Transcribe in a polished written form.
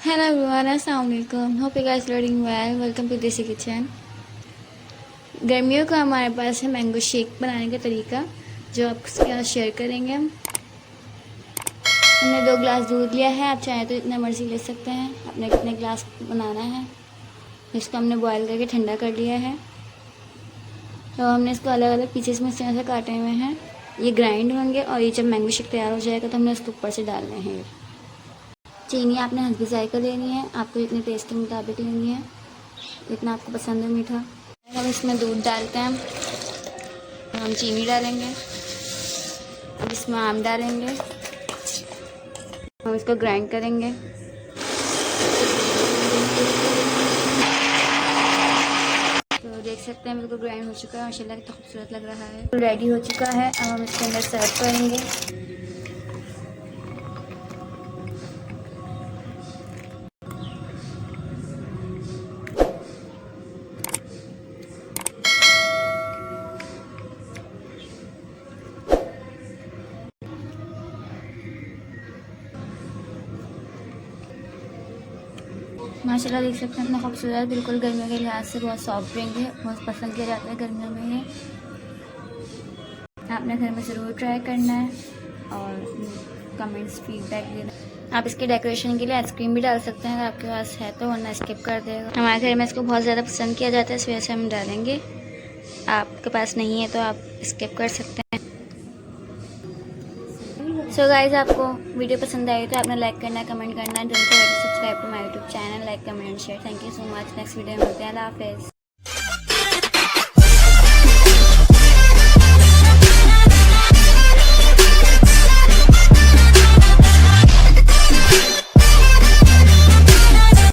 Hello everyone, Assalamualaikum. Hope you guys are doing well. Welcome to देसी kitchen. गर्मियों का हमारे पास है मैंगो शेक बनाने का तरीका, जो आपके साथ शेयर करेंगे हम। हमने 2 ग्लास दूध लिया है, आप चाहें तो इतना मर्जी ले सकते हैं। अपने कितने ग्लास बनाना है, इसको हमने बॉयल करके ठंडा कर लिया है। तो हमने इसको अलग अलग पीसेस में से काटे हुए हैं। ये ग्राइंड होंगे और ये जब मैंगो शेक तैयार हो जाएगा तो हमने इसको ऊपर से डालने हैं। चीनी आपने हल्की जायका लेनी है, आपको इतने टेस्ट के मुताबिक लेनी है, इतना आपको पसंद है मीठा। हम इसमें दूध डालते हैं, हम चीनी डालेंगे, अब इसमें आम डालेंगे, हम इसको ग्राइंड करेंगे। तो देख सकते हैं बिल्कुल ग्राइंड हो चुका है, माशाल्लाह कितना खूबसूरत लग रहा है। रेडी हो चुका है, अब हम इसके अंदर सर्व करेंगे। माशाल्लाह देख सकते हैं इतना खूबसूरत, बिल्कुल गर्मियों के लिहाज से बहुत सॉफ्ट ड्रिंक है, बहुत पसंद किया जाता है गर्मियों में। ये आपने घर में ज़रूर ट्राई करना है और कमेंट्स फीडबैक देना। आप इसके डेकोरेशन के लिए आइसक्रीम भी डाल सकते हैं अगर आपके पास है तो, वरना स्किप कर देगा। हमारे घर में इसको बहुत ज़्यादा पसंद किया जाता है, इस वजह से हम डालेंगे। आपके पास नहीं है तो आप स्किप कर सकते हैं। सो गाइज, आपको वीडियो पसंद आई तो आपने लाइक करना है, कमेंट करना है। Don't forget to subscribe to my YouTube channel, like comment and share. Thank you so much. Next video में मिलते हैं। अल्लाह हाफिज़।